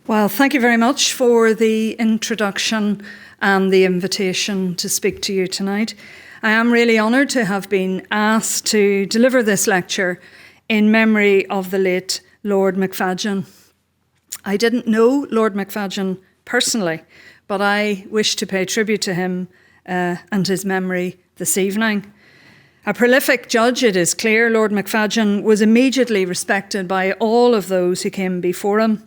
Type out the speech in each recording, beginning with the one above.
Well, thank you very much for the introduction and the invitation to speak to you tonight. I am really honoured to have been asked to deliver this lecture in memory of the late Lord Macfadyen. I didn't know Lord Macfadyen personally, but I wish to pay tribute to him and his memory this evening. A prolific judge, it is clear, Lord Macfadyen was immediately respected by all of those who came before him.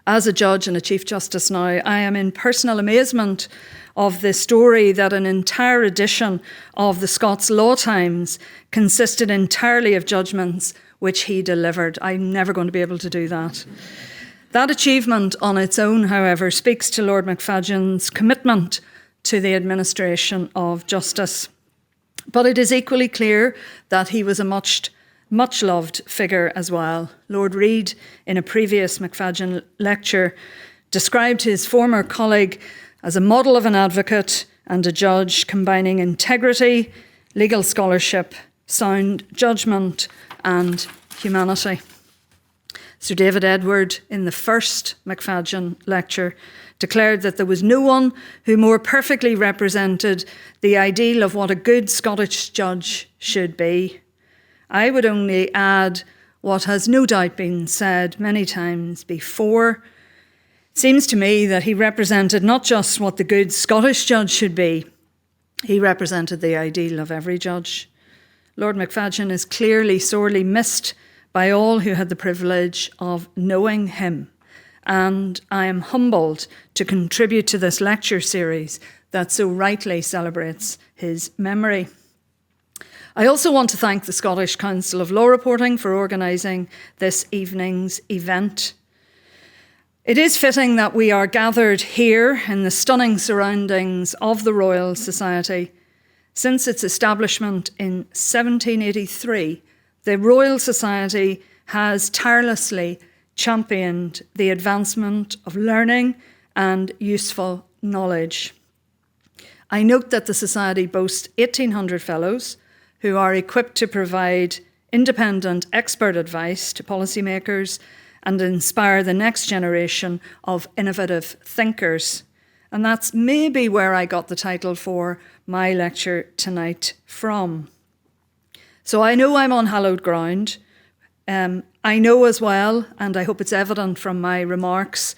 As a judge and a Chief Justice now, I am in personal amazement of the story that an entire edition of the Scots Law Times consisted entirely of judgments which he delivered. I'm never going to be able to do that. That achievement on its own, however, speaks to Lord Macfadyen's commitment to the administration of justice. But it is equally clear that he was a much-loved figure as well. Lord Reid, in a previous Macfadyen lecture, described his former colleague as a model of an advocate and a judge, combining integrity, legal scholarship, sound judgment and humanity. Sir David Edward, in the first Macfadyen lecture, declared that there was no one who more perfectly represented the ideal of what a good Scottish judge should be. I would only add what has no doubt been said many times before. It seems to me that he represented not just what the good Scottish judge should be, he represented the ideal of every judge. Lord Macfadyen is clearly sorely missed by all who had the privilege of knowing him, and I am humbled to contribute to this lecture series that so rightly celebrates his memory. I also want to thank the Scottish Council of Law Reporting for organising this evening's event. It is fitting that we are gathered here in the stunning surroundings of the Royal Society. Since its establishment in 1783, the Royal Society has tirelessly championed the advancement of learning and useful knowledge. I note that the Society boasts 1,800 fellows who are equipped to provide independent expert advice to policymakers and inspire the next generation of innovative thinkers. And that's maybe where I got the title for my lecture tonight from. So I know I'm on hallowed ground. I know as well, and I hope it's evident from my remarks,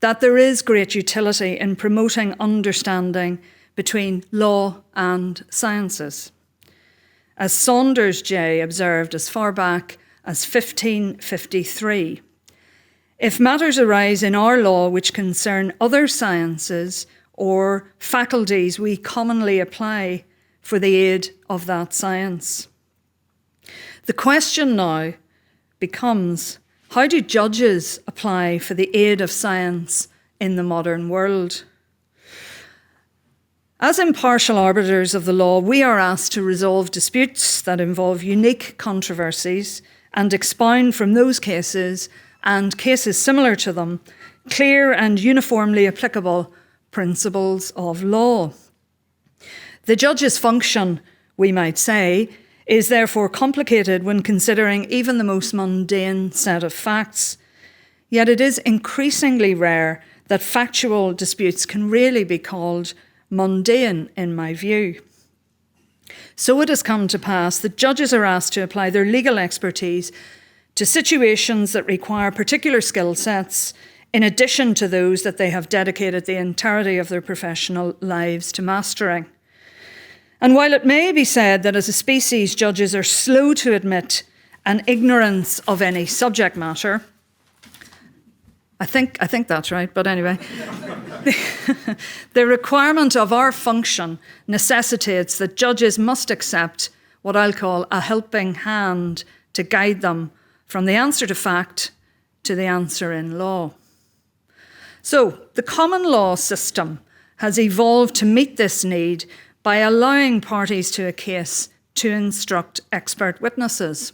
that there is great utility in promoting understanding between law and sciences. As Saunders J. observed as far back as 1553, if matters arise in our law which concern other sciences or faculties, we commonly apply for the aid of that science. The question now becomes, how do judges apply for the aid of science in the modern world? As impartial arbiters of the law, we are asked to resolve disputes that involve unique controversies and expound from those cases and cases similar to them clear and uniformly applicable principles of law. The judge's function, we might say, is therefore complicated when considering even the most mundane set of facts. Yet it is increasingly rare that factual disputes can really be called mundane, in my view. So it has come to pass that judges are asked to apply their legal expertise to situations that require particular skill sets, in addition to those that they have dedicated the entirety of their professional lives to mastering. And while it may be said that as a species, judges are slow to admit an ignorance of any subject matter, I think that's right, but anyway. The requirement of our function necessitates that judges must accept what I'll call a helping hand to guide them from the answer to fact to the answer in law. So the common law system has evolved to meet this need by allowing parties to a case to instruct expert witnesses.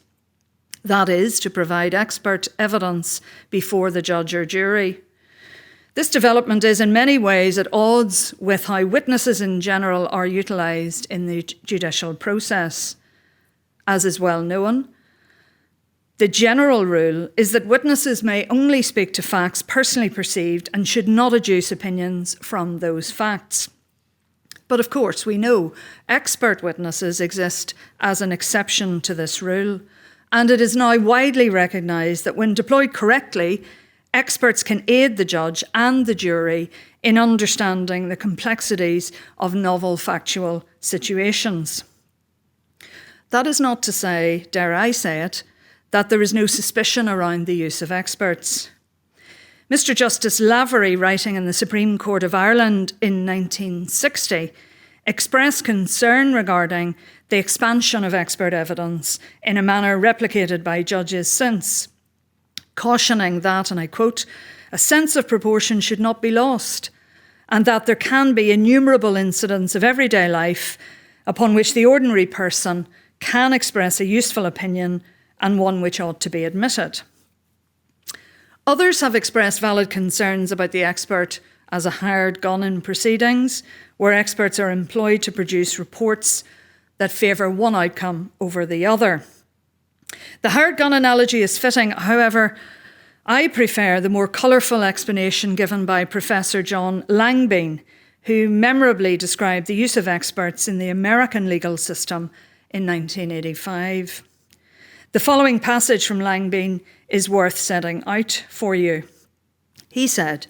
That is, to provide expert evidence before the judge or jury. This development is in many ways at odds with how witnesses in general are utilised in the judicial process. As is well known, The general rule is that witnesses may only speak to facts personally perceived and should not adduce opinions from those facts. But of course, we know expert witnesses exist as an exception to this rule, and it is now widely recognised that when deployed correctly, experts can aid the judge and the jury in understanding the complexities of novel factual situations. That is not to say, dare I say it, that there is no suspicion around the use of experts. Mr. Justice Lavery, writing in the Supreme Court of Ireland in 1960, expressed concern regarding the expansion of expert evidence in a manner replicated by judges since, cautioning that, and I quote, "a sense of proportion should not be lost, and that there can be innumerable incidents of everyday life upon which the ordinary person can express a useful opinion and one which ought to be admitted." Others have expressed valid concerns about the expert as a hired gun in proceedings, where experts are employed to produce reports that favour one outcome over the other. The hired gun analogy is fitting, however, I prefer the more colourful explanation given by Professor John Langbein, who memorably described the use of experts in the American legal system in 1985. The following passage from Langbein is worth setting out for you. He said,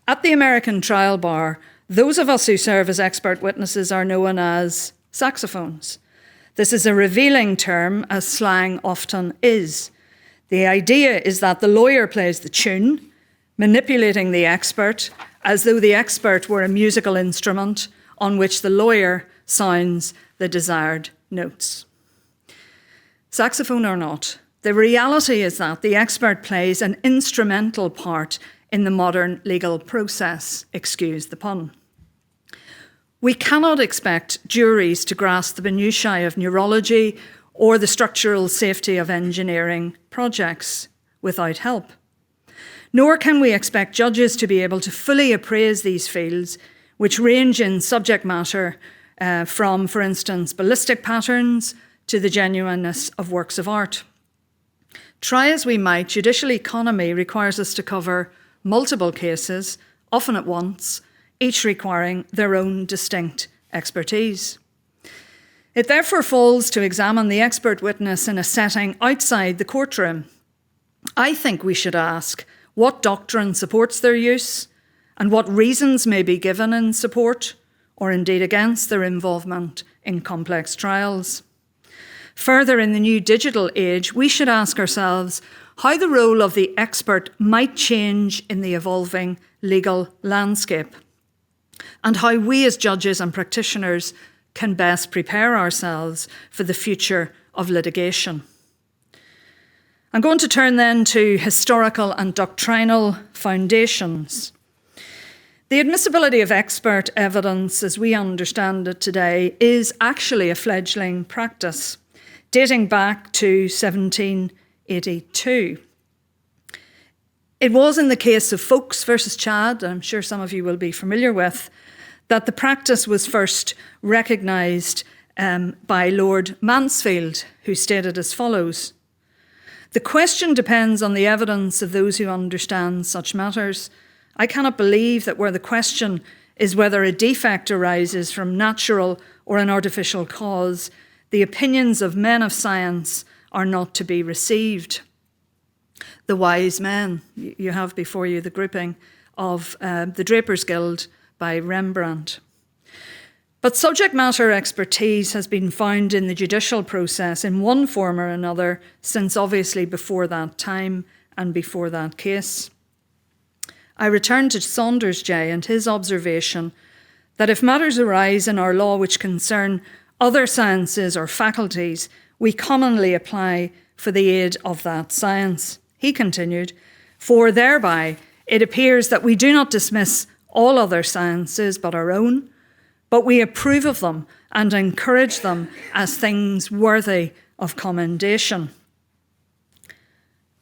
"At the American trial bar, those of us who serve as expert witnesses are known as saxophones. This is a revealing term, as slang often is. The idea is that the lawyer plays the tune, manipulating the expert as though the expert were a musical instrument on which the lawyer sounds the desired notes." Saxophone or not, the reality is that the expert plays an instrumental part in the modern legal process, excuse the pun. We cannot expect juries to grasp the minutiae of neurology or the structural safety of engineering projects without help. Nor can we expect judges to be able to fully appraise these fields, which range in subject matter from, for instance, ballistic patterns to the genuineness of works of art. Try as we might, judicial economy requires us to cover multiple cases, often at once, each requiring their own distinct expertise. It therefore falls to examine the expert witness in a setting outside the courtroom. I think we should ask what doctrine supports their use and what reasons may be given in support or indeed against their involvement in complex trials. Further, in the new digital age, we should ask ourselves how the role of the expert might change in the evolving legal landscape, and how we as judges and practitioners can best prepare ourselves for the future of litigation. I'm going to turn then to historical and doctrinal foundations. The admissibility of expert evidence, as we understand it today, is actually a fledgling practice, dating back to 1782. It was in the case of Folkes versus Chad, I'm sure some of you will be familiar with, that the practice was first recognised by Lord Mansfield, who stated as follows: "The question depends on the evidence of those who understand such matters. I cannot believe that where the question is whether a defect arises from natural or an artificial cause, the opinions of men of science are not to be received." The Wise Men, you have before you the grouping of the Drapers Guild by Rembrandt. But subject matter expertise has been found in the judicial process in one form or another since obviously before that time and before that case. I return to Saunders J. and his observation that if matters arise in our law which concern other sciences or faculties, we commonly apply for the aid of that science. He continued, "For thereby it appears that we do not dismiss all other sciences but our own, but we approve of them and encourage them as things worthy of commendation."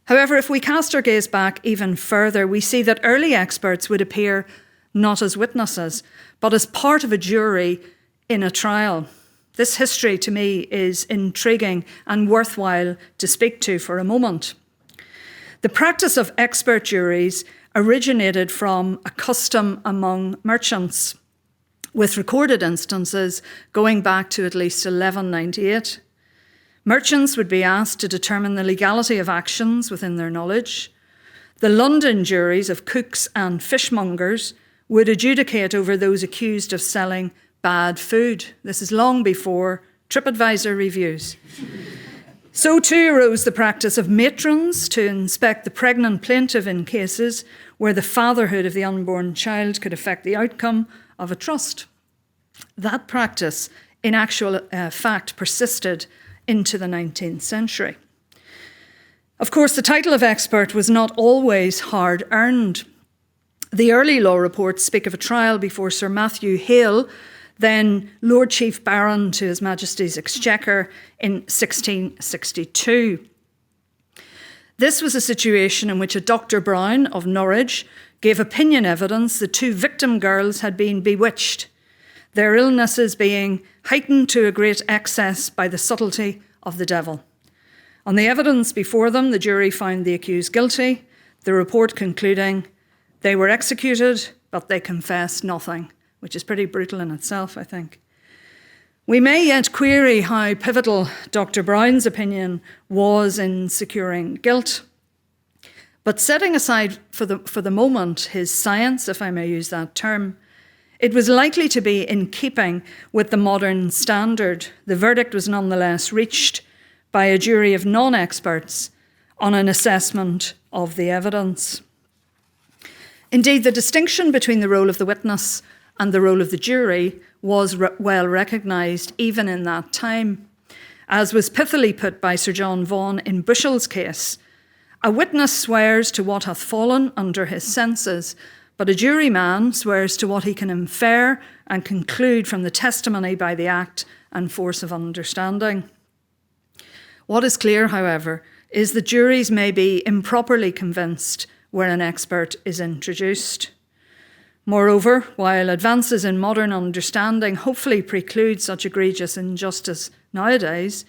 However, if we cast our gaze back even further, we see that early experts would appear not as witnesses, but as part of a jury in a trial. This history to me is intriguing and worthwhile to speak to for a moment. The practice of expert juries originated from a custom among merchants, with recorded instances going back to at least 1198. Merchants would be asked to determine the legality of actions within their knowledge. The London juries of cooks and fishmongers would adjudicate over those accused of selling bad food. This is long before TripAdvisor reviews. So too arose the practice of matrons to inspect the pregnant plaintiff in cases where the fatherhood of the unborn child could affect the outcome of a trust. That practice, in actual fact, persisted into the 19th century. Of course, the title of expert was not always hard-earned. The early law reports speak of a trial before Sir Matthew Hale, then Lord Chief Baron to His Majesty's Exchequer in 1662. This was a situation in which a Dr. Brown of Norwich gave opinion evidence that 2 victim girls had been bewitched, their illnesses being heightened to a great excess by the subtlety of the devil. On the evidence before them, the jury found the accused guilty, the report concluding they were executed, but they confessed nothing, which is pretty brutal in itself, I think. We may yet query how pivotal Dr. Brown's opinion was in securing guilt, but setting aside for the moment his science, if I may use that term, it was likely to be in keeping with the modern standard. The verdict was nonetheless reached by a jury of non-experts on an assessment of the evidence. Indeed, the distinction between the role of the witness and the role of the jury was well recognised even in that time. As was pithily put by Sir John Vaughan in Bushel's case, a witness swears to what hath fallen under his senses, but a juryman swears to what he can infer and conclude from the testimony by the act and force of understanding. What is clear, however, is that juries may be improperly convinced where an expert is introduced. Moreover, while advances in modern understanding hopefully preclude such egregious injustice nowadays,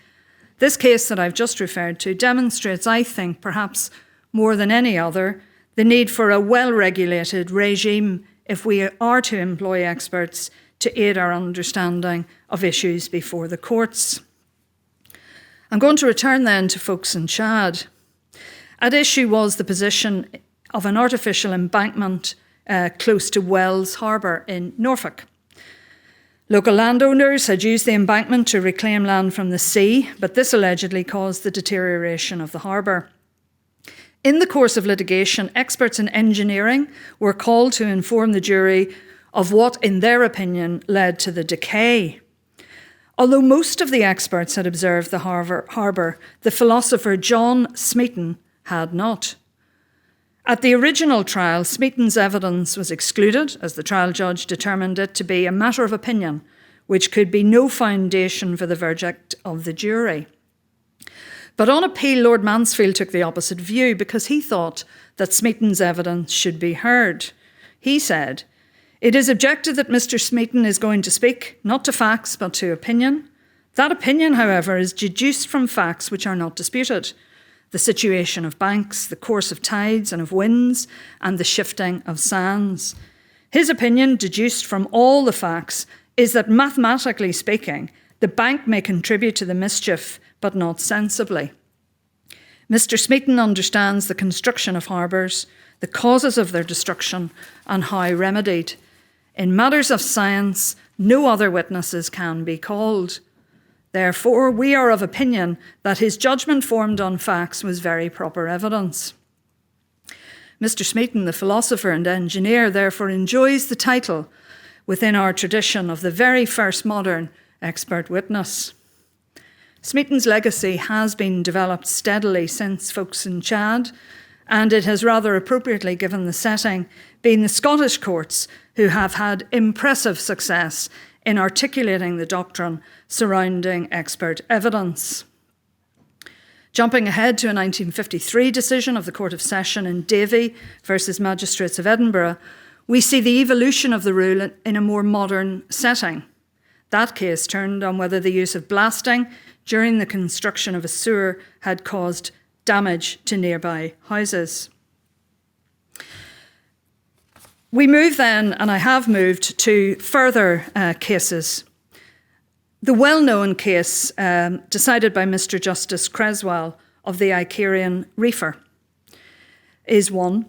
this case that I've just referred to demonstrates, I think, perhaps more than any other, the need for a well-regulated regime if we are to employ experts to aid our understanding of issues before the courts. I'm going to return then to Folkes and Chad. At issue was the position of an artificial embankment close to Wells Harbour in Norfolk. Local landowners had used the embankment to reclaim land from the sea, but this allegedly caused the deterioration of the harbour. In the course of litigation, experts in engineering were called to inform the jury of what, in their opinion, led to the decay. Although most of the experts had observed the harbour, the philosopher John Smeaton had not. At the original trial, Smeaton's evidence was excluded, as the trial judge determined it to be a matter of opinion, which could be no foundation for the verdict of the jury. But on appeal, Lord Mansfield took the opposite view because he thought that Smeaton's evidence should be heard. He said, "It is objected that Mr. Smeaton is going to speak, not to facts, but to opinion. That opinion, however, is deduced from facts which are not disputed. The situation of banks, the course of tides and of winds, and the shifting of sands. His opinion, deduced from all the facts, is that mathematically speaking, the bank may contribute to the mischief, but not sensibly. Mr. Smeaton understands the construction of harbours, the causes of their destruction, and how remedied. In matters of science, no other witnesses can be called. Therefore, we are of opinion that his judgment formed on facts was very proper evidence." Mr. Smeaton, the philosopher and engineer, therefore enjoys the title within our tradition of the very first modern expert witness. Smeaton's legacy has been developed steadily since Folkes and Chad, and it has rather appropriately, given the setting, been the Scottish courts who have had impressive success in articulating the doctrine surrounding expert evidence. Jumping ahead to a 1953 decision of the Court of Session in Davy versus Magistrates of Edinburgh, we see the evolution of the rule in a more modern setting. That case turned on whether the use of blasting during the construction of a sewer had caused damage to nearby houses. We move then, and I have moved, to further cases. The well-known case decided by Mr. Justice Creswell of the Icarian Reefer is one.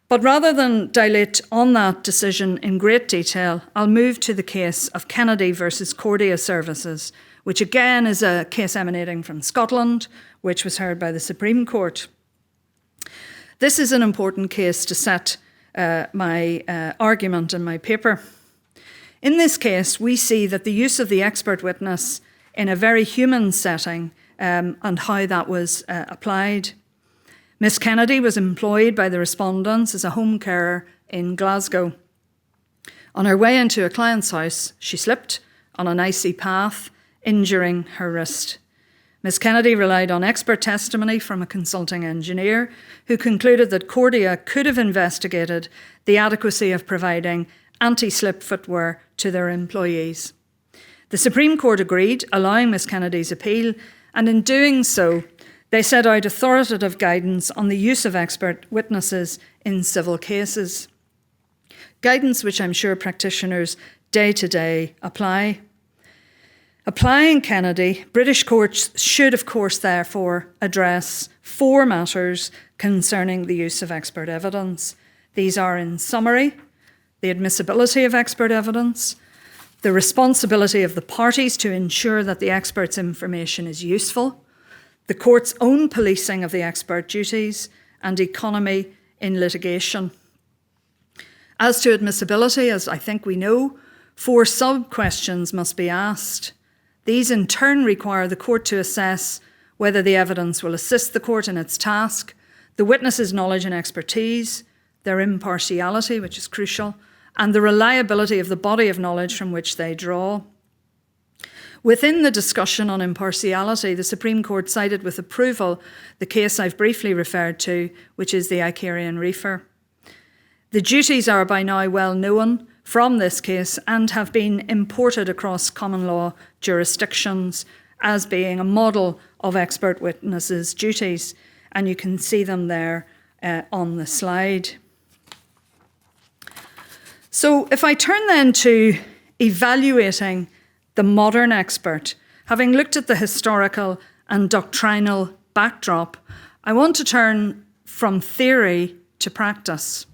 But rather than dilate on that decision in great detail, I'll move to the case of Kennedy versus Cordia Services, which again is a case emanating from Scotland, which was heard by the Supreme Court. This is an important case to set my argument in my paper. In this case, we see that the use of the expert witness in a very human setting and how that was applied. Miss Kennedy was employed by the respondents as a home carer in Glasgow. On her way into a client's house, she slipped on an icy path, injuring her wrist. Miss Kennedy relied on expert testimony from a consulting engineer who concluded that Cordia could have investigated the adequacy of providing anti-slip footwear to their employees. The Supreme Court agreed, allowing Miss Kennedy's appeal, and in doing so, they set out authoritative guidance on the use of expert witnesses in civil cases. Guidance which I'm sure practitioners day to day apply. Applying Kennedy, British courts should, of course, therefore address 4 matters concerning the use of expert evidence. These are, in summary, the admissibility of expert evidence, the responsibility of the parties to ensure that the expert's information is useful, the court's own policing of the expert duties, and economy in litigation. As to admissibility, as I think we know, 4 sub-questions must be asked. These in turn require the court to assess whether the evidence will assist the court in its task, the witness's knowledge and expertise, their impartiality, which is crucial, and the reliability of the body of knowledge from which they draw. Within the discussion on impartiality, the Supreme Court cited with approval the case I've briefly referred to, which is the Icarian Reefer. The duties are by now well known from this case and have been imported across common law jurisdictions as being a model of expert witnesses' duties, and you can see them there on the slide. So if I turn then to evaluating the modern expert, having looked at the historical and doctrinal backdrop, I want to turn from theory to practice.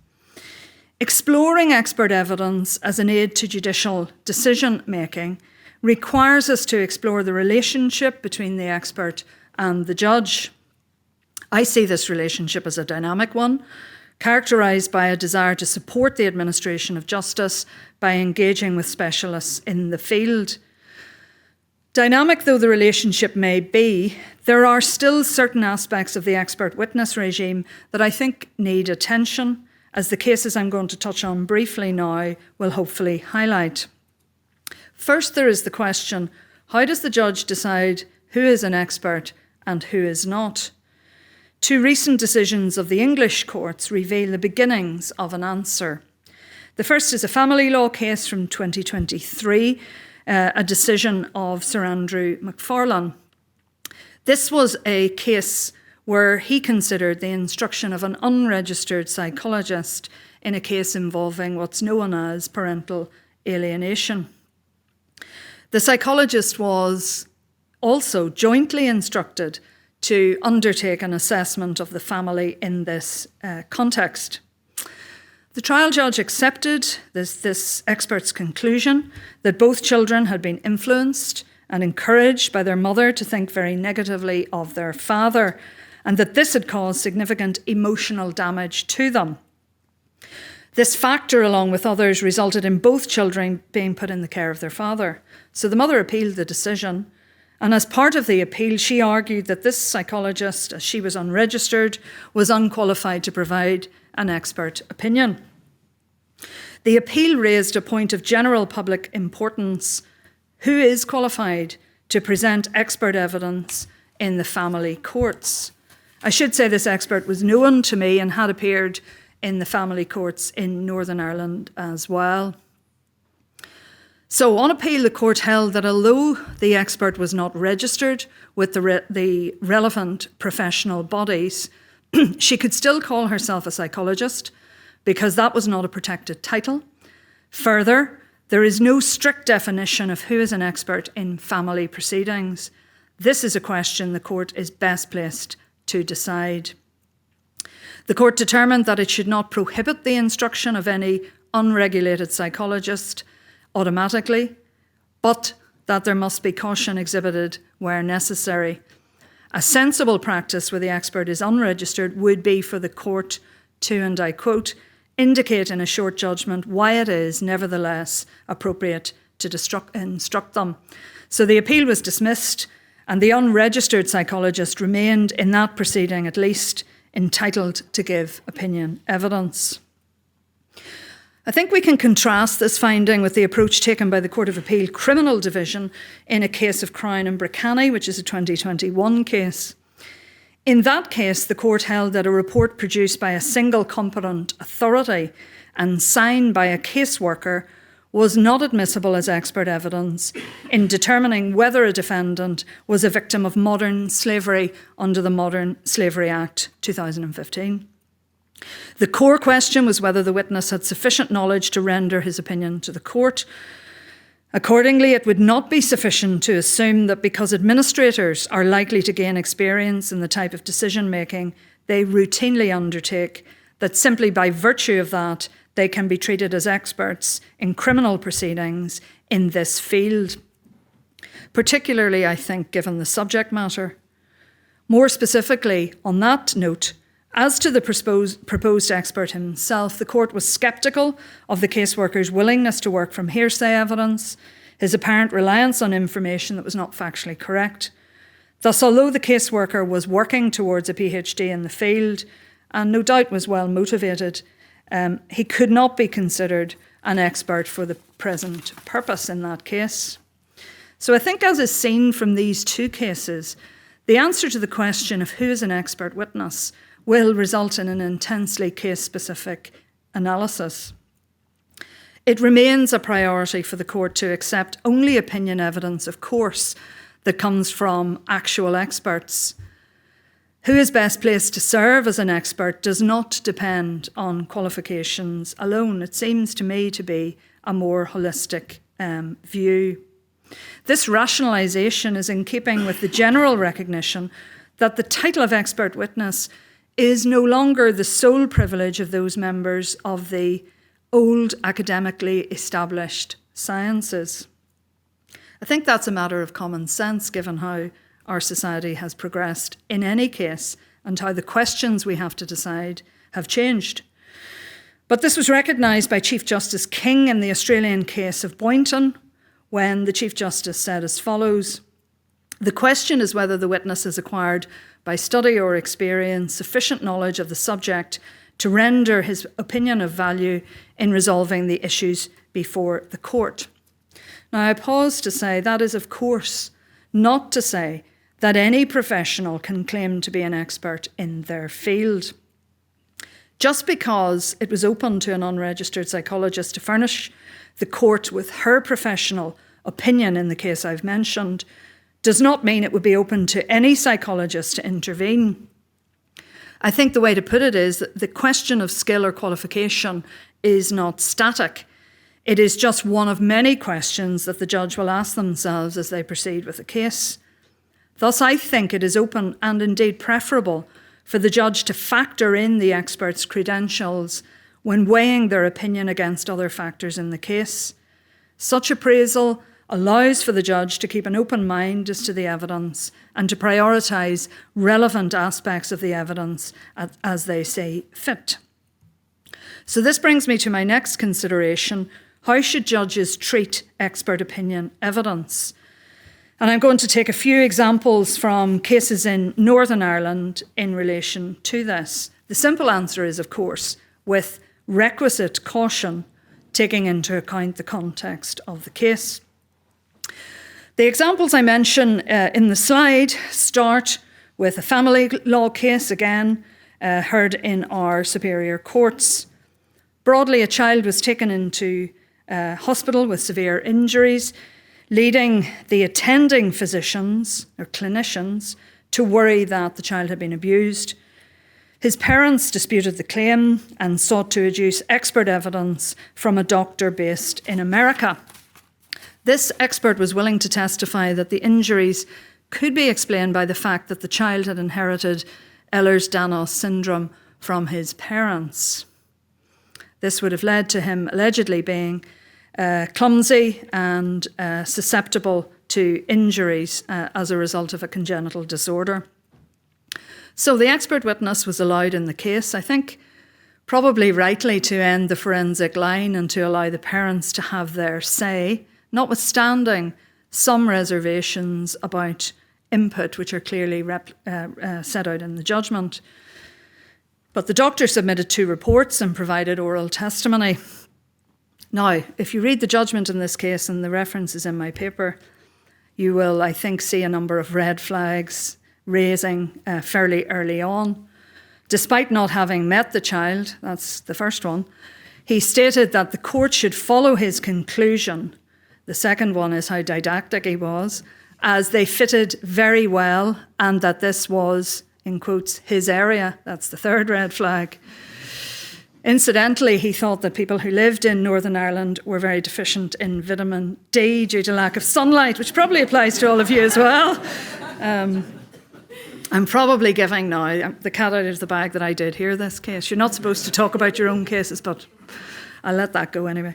Exploring expert evidence as an aid to judicial decision-making requires us to explore the relationship between the expert and the judge. I see this relationship as a dynamic one, characterised by a desire to support the administration of justice by engaging with specialists in the field. Dynamic though the relationship may be, there are still certain aspects of the expert witness regime that I think need attention, as the cases I'm going to touch on briefly now will hopefully highlight. First, there is the question, how does the judge decide who is an expert and who is not? 2 recent decisions of the English courts reveal the beginnings of an answer. The first is a family law case from 2023, a decision of Sir Andrew Macfarlane. This was a case where he considered the instruction of an unregistered psychologist in a case involving what's known as parental alienation. The psychologist was also jointly instructed to undertake an assessment of the family in this context. The trial judge accepted this expert's conclusion that both children had been influenced and encouraged by their mother to think very negatively of their father, and that this had caused significant emotional damage to them. This factor, along with others, resulted in both children being put in the care of their father. So the mother appealed the decision, and as part of the appeal, she argued that this psychologist, as she was unregistered, was unqualified to provide an expert opinion. The appeal raised a point of general public importance. Who is qualified to present expert evidence in the family courts? I should say this expert was known to me and had appeared in the family courts in Northern Ireland as well. So on appeal, the court held that although the expert was not registered with the relevant professional bodies, she could still call herself a psychologist because that was not a protected title. Further, there is no strict definition of who is an expert in family proceedings. This is a question the court is best placed to decide. The court determined that it should not prohibit the instruction of any unregulated psychologist automatically, but that there must be caution exhibited where necessary. A sensible practice where the expert is unregistered would be for the court to, and I quote, indicate in a short judgment why it is nevertheless appropriate to instruct them. So the appeal was dismissed, and the unregistered psychologist remained in that proceeding at least entitled to give opinion evidence. I think we can contrast this finding with the approach taken by the Court of Appeal Criminal Division in a case of Crown and Bricani, which is a 2021 case. In that case, the court held that a report produced by a single competent authority and signed by a caseworker was not admissible as expert evidence in determining whether a defendant was a victim of modern slavery under the Modern Slavery Act 2015. The core question was whether the witness had sufficient knowledge to render his opinion to the court. Accordingly, it would not be sufficient to assume that because administrators are likely to gain experience in the type of decision-making they routinely undertake, that simply by virtue of that, they can be treated as experts in criminal proceedings in this field. Particularly, I think, given the subject matter. More specifically, on that note, as to the proposed expert himself, the court was sceptical of the caseworker's willingness to work from hearsay evidence, his apparent reliance on information that was not factually correct. Thus, although the caseworker was working towards a PhD in the field, and no doubt was well motivated, he could not be considered an expert for the present purpose in that case. So I think, as is seen from these two cases, the answer to the question of who is an expert witness will result in an intensely case-specific analysis. It remains a priority for the court to accept only opinion evidence, of course, that comes from actual experts. Who is best placed to serve as an expert does not depend on qualifications alone. It seems to me to be a more holistic view. This rationalisation is in keeping with the general recognition that the title of expert witness is no longer the sole privilege of those members of the old academically established sciences. I think that's a matter of common sense given how our society has progressed in any case and how the questions we have to decide have changed. But this was recognised by Chief Justice King in the Australian case of Boynton, when the Chief Justice said as follows: "The question is whether the witness has acquired by study or experience sufficient knowledge of the subject to render his opinion of value in resolving the issues before the court." Now, I pause to say that is, of course, not to say that any professional can claim to be an expert in their field. Just because it was open to an unregistered psychologist to furnish the court with her professional opinion in the case I've mentioned does not mean it would be open to any psychologist to intervene. I think the way to put it is that the question of skill or qualification is not static. It is just one of many questions that the judge will ask themselves as they proceed with the case. Thus, I think it is open and indeed preferable for the judge to factor in the expert's credentials when weighing their opinion against other factors in the case. Such appraisal allows for the judge to keep an open mind as to the evidence and to prioritise relevant aspects of the evidence as they see fit. So this brings me to my next consideration: how should judges treat expert opinion evidence? And I'm going to take a few examples from cases in Northern Ireland in relation to this. The simple answer is, of course, with requisite caution, taking into account the context of the case. The examples I mention in the slide start with a family law case, again, heard in our superior courts. Broadly, a child was taken into hospital with severe injuries, leading the attending physicians or clinicians to worry that the child had been abused. His parents disputed the claim and sought to adduce expert evidence from a doctor based in America. This expert was willing to testify that the injuries could be explained by the fact that the child had inherited Ehlers-Danlos syndrome from his parents. This would have led to him allegedly being clumsy and susceptible to injuries as a result of a congenital disorder. So the expert witness was allowed in the case, I think, probably rightly to end the forensic line and to allow the parents to have their say, notwithstanding some reservations about input, which are clearly set out in the judgment. But the doctor submitted 2 reports and provided oral testimony. Now, if you read the judgment in this case, and the reference is in my paper, you will, I think, see a number of red flags raising fairly early on. Despite not having met the child, that's the first one, he stated that the court should follow his conclusion. The second one is how didactic he was, as they fitted very well, and that this was, in quotes, his area. That's the third red flag. Incidentally, he thought that people who lived in Northern Ireland were very deficient in vitamin D due to lack of sunlight, which probably applies to all of you as well. I'm probably giving now the cat out of the bag that I did hear this case. You're not supposed to talk about your own cases, but I'll let that go anyway.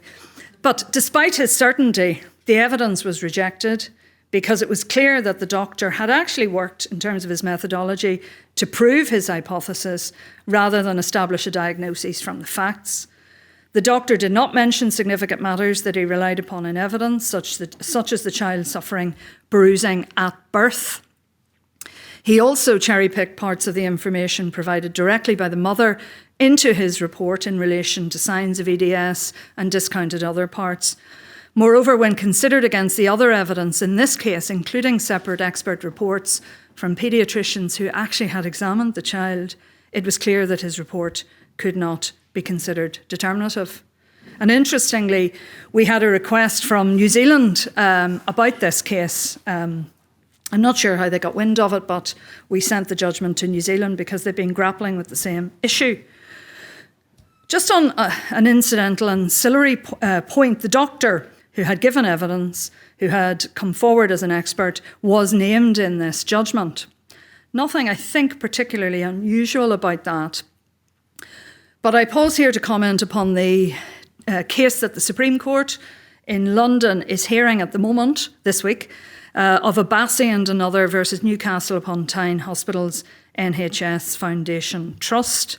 But despite his certainty, the evidence was rejected because it was clear that the doctor had actually worked in terms of his methodology to prove his hypothesis rather than establish a diagnosis from the facts. The doctor did not mention significant matters that he relied upon in evidence, such as the child suffering bruising at birth. He also cherry-picked parts of the information provided directly by the mother into his report in relation to signs of EDS and discounted other parts. Moreover, when considered against the other evidence in this case, including separate expert reports from paediatricians who actually had examined the child, it was clear that his report could not be considered determinative. And interestingly, we had a request from New Zealand about this case. I'm not sure how they got wind of it, but we sent the judgment to New Zealand because they've been grappling with the same issue. Just on an incidental ancillary point, the doctor who had given evidence, who had come forward as an expert, was named in this judgment. Nothing, I think, particularly unusual about that. But I pause here to comment upon the case that the Supreme Court in London is hearing at the moment, this week, of Abbasi and another versus Newcastle upon Tyne Hospital's NHS Foundation Trust.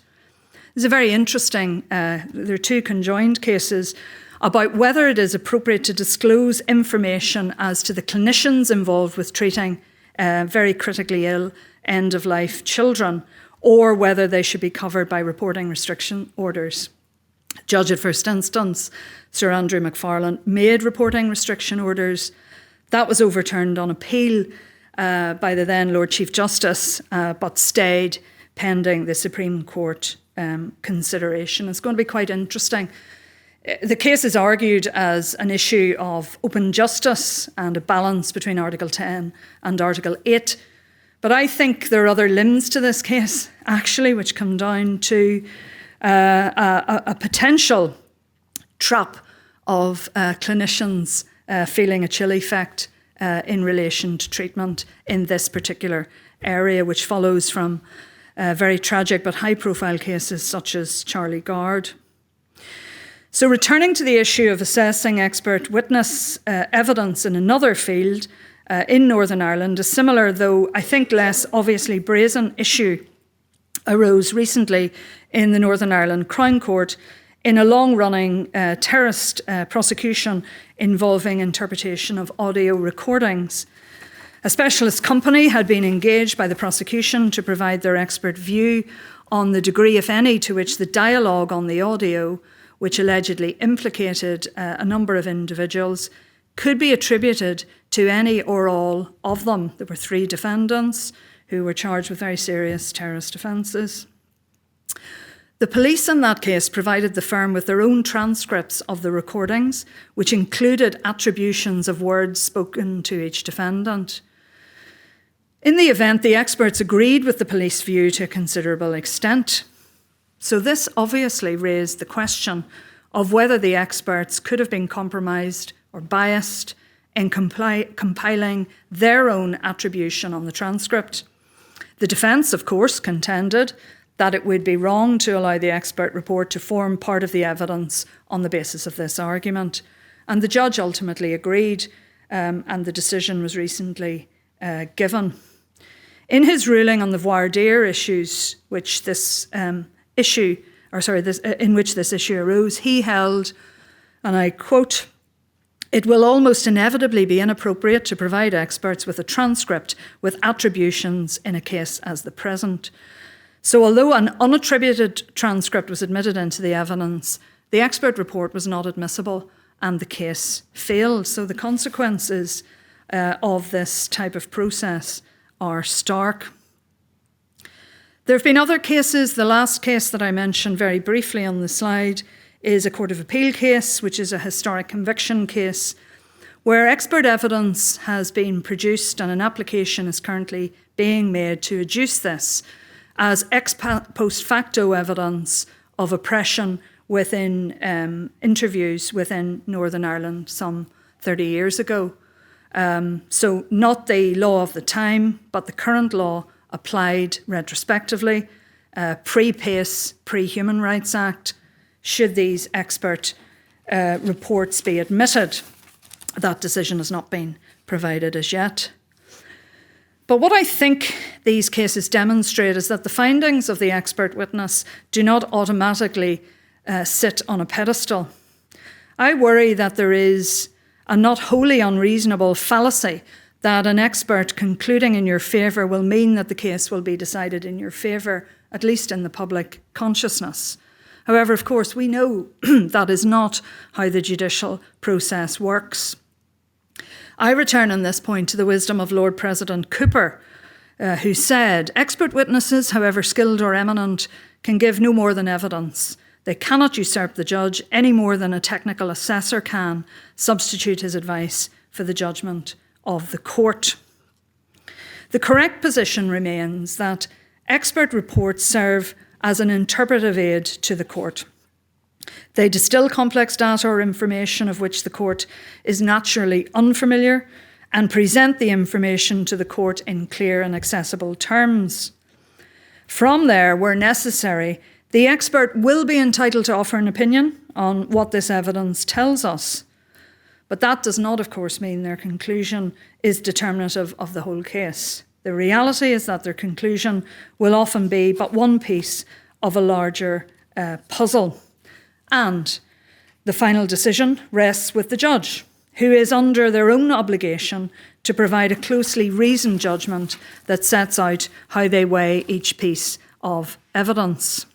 It's a very interesting, there are 2 conjoined cases about whether it is appropriate to disclose information as to the clinicians involved with treating very critically ill end-of-life children, or whether they should be covered by reporting restriction orders. Judge at first instance, Sir Andrew McFarlane, made reporting restriction orders. That was overturned on appeal by the then Lord Chief Justice, but stayed pending the Supreme Court consideration. It's going to be quite interesting. The case is argued as an issue of open justice and a balance between Article 10 and Article 8. But I think there are other limbs to this case, actually, which come down to a potential trap of clinicians feeling a chill effect in relation to treatment in this particular area, which follows from very tragic but high-profile cases such as Charlie Gard. So returning to the issue of assessing expert witness evidence in another field in Northern Ireland, a similar, though I think less obviously brazen issue arose recently in the Northern Ireland Crown Court in a long-running terrorist prosecution involving interpretation of audio recordings. A specialist company had been engaged by the prosecution to provide their expert view on the degree, if any, to which the dialogue on the audio, which allegedly implicated a number of individuals, could be attributed to any or all of them. There were 3 defendants who were charged with very serious terrorist offences. The police in that case provided the firm with their own transcripts of the recordings, which included attributions of words spoken to each defendant. In the event, the experts agreed with the police view to a considerable extent. So this obviously raised the question of whether the experts could have been compromised or biased in compiling their own attribution on the transcript. The defence, of course, contended that it would be wrong to allow the expert report to form part of the evidence on the basis of this argument. And the judge ultimately agreed, and the decision was recently given. In his ruling on the voir dire issues, in which this issue arose, he held, and I quote, "It will almost inevitably be inappropriate to provide experts with a transcript with attributions in a case as the present. So although an unattributed transcript was admitted into the evidence, the expert report was not admissible and the case failed." So the consequences of this type of process are stark. There have been other cases. The last case that I mentioned very briefly on the slide is a Court of Appeal case, which is a historic conviction case, where expert evidence has been produced and an application is currently being made to adduce this as ex post facto evidence of oppression within interviews within Northern Ireland some 30 years ago. So not the law of the time, but the current law applied retrospectively, pre-PACE, pre-Human Rights Act, should these expert reports be admitted. That decision has not been provided as yet. But what I think these cases demonstrate is that the findings of the expert witness do not automatically sit on a pedestal. I worry that there is a not wholly unreasonable fallacy that an expert concluding in your favour will mean that the case will be decided in your favour, at least in the public consciousness. However, of course, we know that is not how the judicial process works. I return on this point to the wisdom of Lord President Cooper, who said, "Expert witnesses, however skilled or eminent, can give no more than evidence. They cannot usurp the judge any more than a technical assessor can substitute his advice for the judgment of the court." The correct position remains that expert reports serve as an interpretive aid to the court. They distill complex data or information of which the court is naturally unfamiliar and present the information to the court in clear and accessible terms. From there, where necessary, the expert will be entitled to offer an opinion on what this evidence tells us. But that does not, of course, mean their conclusion is determinative of the whole case. The reality is that their conclusion will often be but one piece of a larger puzzle. And the final decision rests with the judge, who is under their own obligation to provide a closely reasoned judgment that sets out how they weigh each piece of evidence.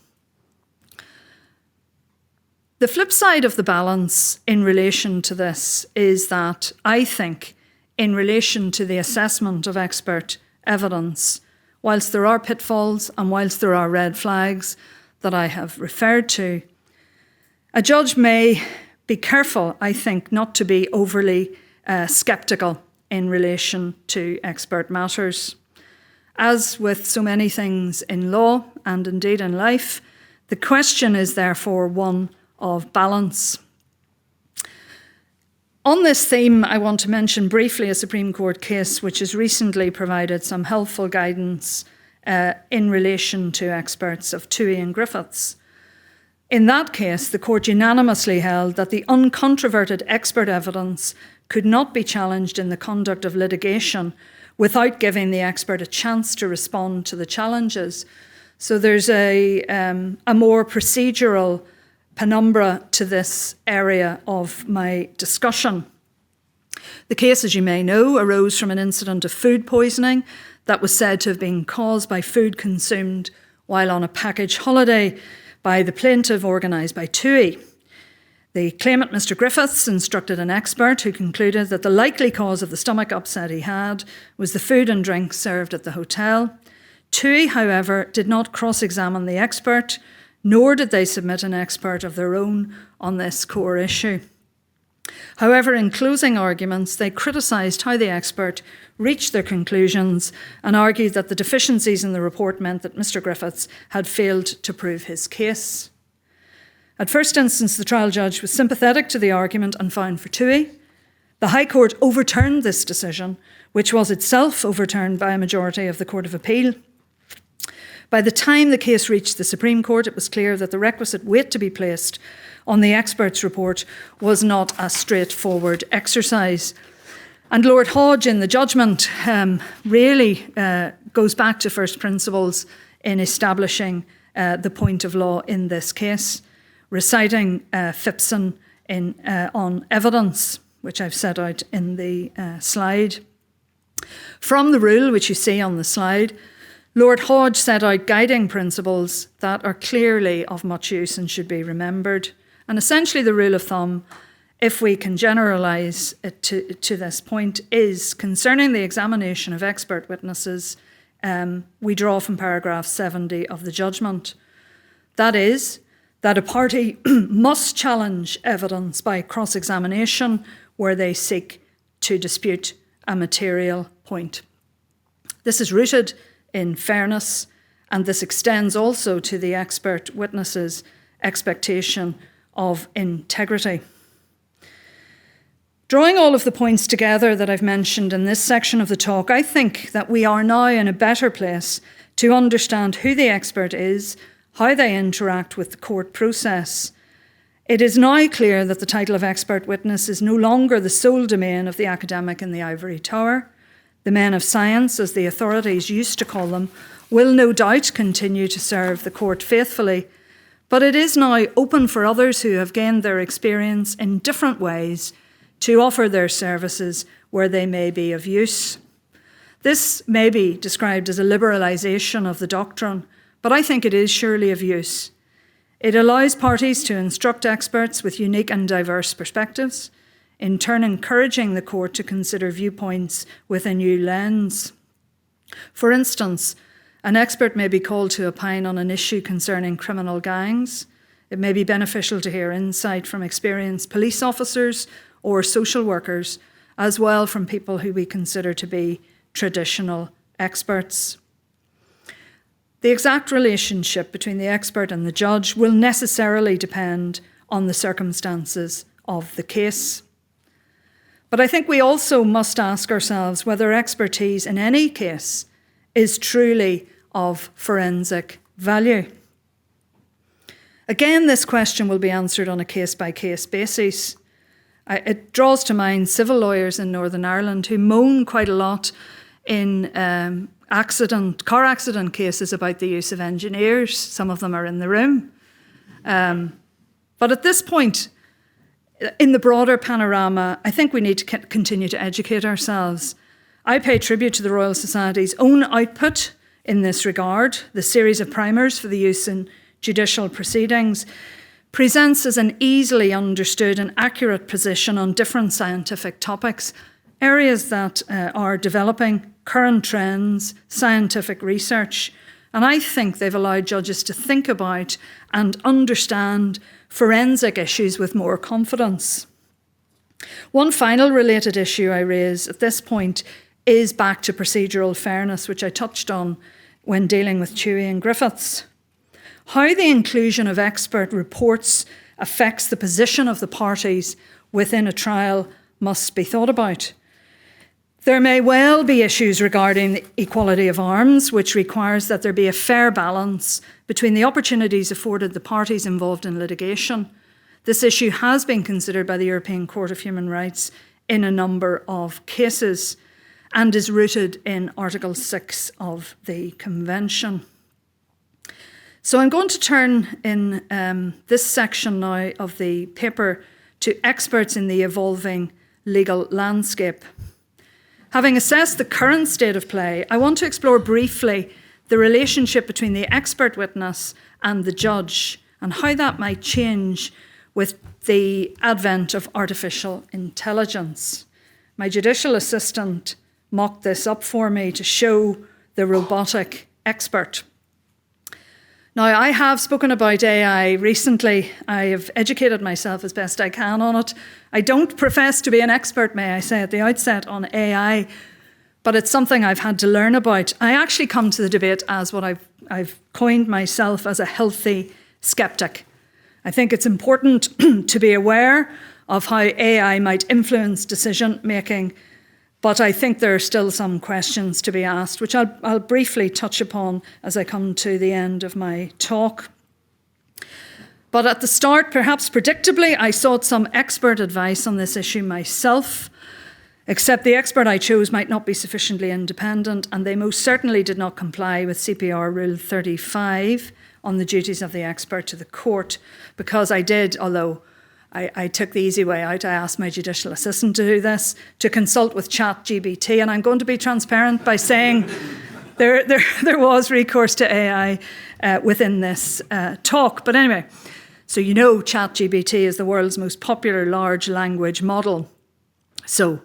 The flip side of the balance in relation to this is that I think in relation to the assessment of expert evidence, whilst there are pitfalls and whilst there are red flags that I have referred to, a judge may be careful, I think, not to be overly sceptical in relation to expert matters. As with so many things in law and indeed in life, the question is therefore one of balance. On this theme, I want to mention briefly a Supreme Court case which has recently provided some helpful guidance in relation to experts of Toohey and Griffiths. In that case, the court unanimously held that the uncontroverted expert evidence could not be challenged in the conduct of litigation without giving the expert a chance to respond to the challenges. So there's a more procedural penumbra to this area of my discussion. The case, as you may know, arose from an incident of food poisoning that was said to have been caused by food consumed while on a package holiday by the plaintiff organised by Toohey. The claimant, Mr. Griffiths, instructed an expert who concluded that the likely cause of the stomach upset he had was the food and drink served at the hotel. Toohey, however, did not cross-examine the expert, nor did they submit an expert of their own on this core issue. However, in closing arguments, they criticised how the expert reached their conclusions and argued that the deficiencies in the report meant that Mr. Griffiths had failed to prove his case. At first instance, the trial judge was sympathetic to the argument and found for Toohey. The High Court overturned this decision, which was itself overturned by a majority of the Court of Appeal. By the time the case reached the Supreme Court, it was clear that the requisite weight to be placed on the expert's report was not a straightforward exercise. And Lord Hodge, in the judgment, really goes back to first principles in establishing the point of law in this case, reciting Phipson on evidence, which I've set out in the slide. From the rule, which you see on the slide, Lord Hodge set out guiding principles that are clearly of much use and should be remembered. And essentially the rule of thumb, if we can generalise it to this point, is concerning the examination of expert witnesses, we draw from paragraph 70 of the judgment. That is, that a party must challenge evidence by cross-examination where they seek to dispute a material point. This is rooted in fairness, and this extends also to the expert witness's expectation of integrity. Drawing all of the points together that I've mentioned in this section of the talk, I think that we are now in a better place to understand who the expert is, how they interact with the court process. It is now clear that the title of expert witness is no longer the sole domain of the academic in the ivory tower. The men of science, as the authorities used to call them, will no doubt continue to serve the court faithfully, but it is now open for others who have gained their experience in different ways to offer their services where they may be of use. This may be described as a liberalisation of the doctrine, but I think it is surely of use. It allows parties to instruct experts with unique and diverse perspectives, in turn encouraging the court to consider viewpoints with a new lens. For instance, an expert may be called to opine on an issue concerning criminal gangs. It may be beneficial to hear insight from experienced police officers or social workers, as well from people who we consider to be traditional experts. The exact relationship between the expert and the judge will necessarily depend on the circumstances of the case. But I think we also must ask ourselves whether expertise in any case is truly of forensic value. Again, this question will be answered on a case-by-case basis. It draws to mind civil lawyers in Northern Ireland who moan quite a lot in car accident cases about the use of engineers. Some of them are in the room. But at this point, in the broader panorama, I think we need to continue to educate ourselves. I pay tribute to the Royal Society's own output in this regard. The series of primers for the use in judicial proceedings presents as an easily understood and accurate position on different scientific topics, areas that are developing, current trends, scientific research, and I think they've allowed judges to think about and understand forensic issues with more confidence. One final related issue I raise at this point is back to procedural fairness, which I touched on when dealing with Toohey and Griffiths. How the inclusion of expert reports affects the position of the parties within a trial must be thought about. There may well be issues regarding the equality of arms, which requires that there be a fair balance between the opportunities afforded the parties involved in litigation. This issue has been considered by the European Court of Human Rights in a number of cases and is rooted in Article 6 of the Convention. So I'm going to turn in this section now of the paper to experts in the evolving legal landscape. Having assessed the current state of play, I want to explore briefly the relationship between the expert witness and the judge and how that might change with the advent of artificial intelligence. My judicial assistant mocked this up for me to show the robotic expert. Now, I have spoken about AI recently. I have educated myself as best I can on it. I don't profess to be an expert, may I say at the outset, on AI, but it's something I've had to learn about. I actually come to the debate as what I've coined myself as a healthy skeptic. I think it's important to be aware of how AI might influence decision making, but I think there are still some questions to be asked, which I'll briefly touch upon as I come to the end of my talk. But at the start, perhaps predictably, I sought some expert advice on this issue myself, except the expert I chose might not be sufficiently independent, and they most certainly did not comply with CPR Rule 35 on the duties of the expert to the court, because I did, although I took the easy way out. I asked my judicial assistant to do this, to consult with ChatGPT, and I'm going to be transparent by saying there was recourse to AI within this talk. But anyway, so you know ChatGPT is the world's most popular large language model. So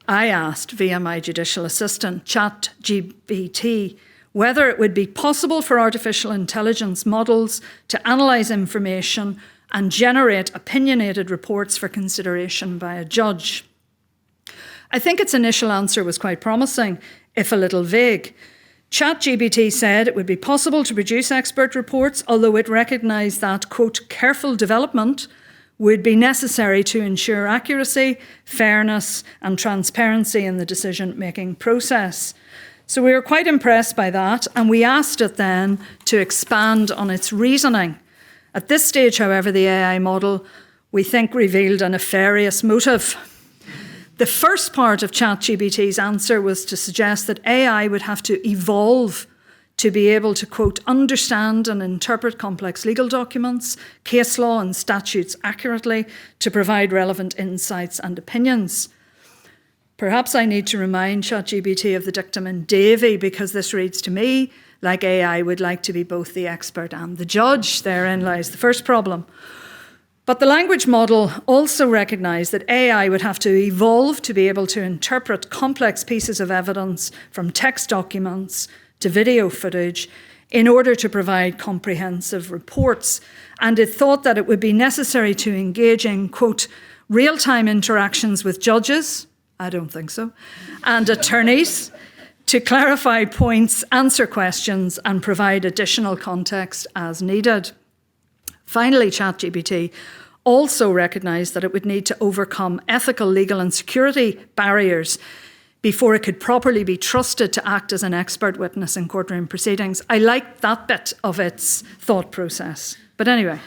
I asked via my judicial assistant, ChatGPT, whether it would be possible for artificial intelligence models to analyse information and generate opinionated reports for consideration by a judge. I think its initial answer was quite promising, if a little vague. ChatGPT said it would be possible to produce expert reports, although it recognised that, quote, careful development would be necessary to ensure accuracy, fairness and transparency in the decision-making process. So we were quite impressed by that, and we asked it then to expand on its reasoning. At this stage, however, the AI model, we think, revealed a nefarious motive. The first part of ChatGPT's answer was to suggest that AI would have to evolve to be able to, quote, understand and interpret complex legal documents, case law and statutes accurately to provide relevant insights and opinions. Perhaps I need to remind ChatGPT of the dictum in Davy, because this reads to me like AI would like to be both the expert and the judge. Therein lies the first problem. But the language model also recognised that AI would have to evolve to be able to interpret complex pieces of evidence from text documents to video footage in order to provide comprehensive reports. And it thought that it would be necessary to engage in, quote, real-time interactions with judges, I don't think so, and attorneys to clarify points, answer questions, and provide additional context as needed. Finally, ChatGPT also recognised that it would need to overcome ethical, legal and security barriers before it could properly be trusted to act as an expert witness in courtroom proceedings. I like that bit of its thought process. But anyway,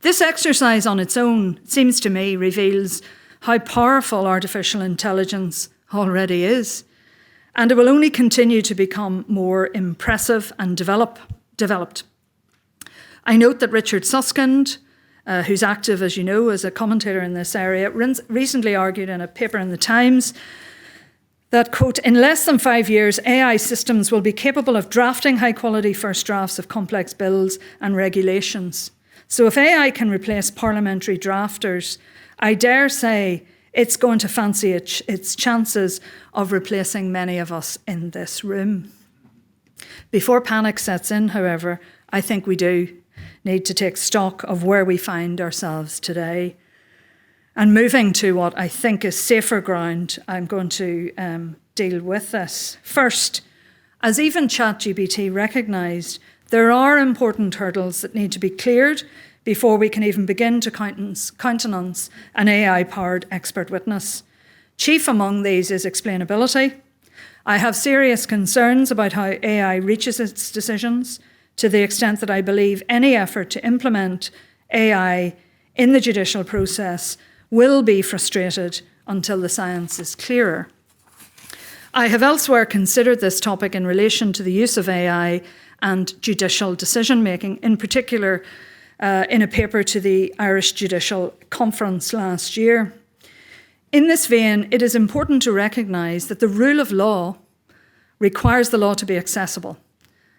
this exercise on its own, it seems to me, reveals how powerful artificial intelligence already is. And it will only continue to become more impressive and developed. I note that Richard Susskind, who's active, as you know, as a commentator in this area, recently argued in a paper in the Times that, quote, in less than 5 years, AI systems will be capable of drafting high-quality first drafts of complex bills and regulations. So if AI can replace parliamentary drafters, I dare say it's going to fancy its chances of replacing many of us in this room. Before panic sets in, however, I think we do need to take stock of where we find ourselves today. And moving to what I think is safer ground, I'm going to deal with this. First, as even ChatGPT recognised, there are important hurdles that need to be cleared before we can even begin to countenance an AI-powered expert witness. Chief among these is explainability. I have serious concerns about how AI reaches its decisions, to the extent that I believe any effort to implement AI in the judicial process will be frustrated until the science is clearer. I have elsewhere considered this topic in relation to the use of AI and judicial decision-making, in particular in a paper to the Irish Judicial Conference last year. In this vein, it is important to recognise that the rule of law requires the law to be accessible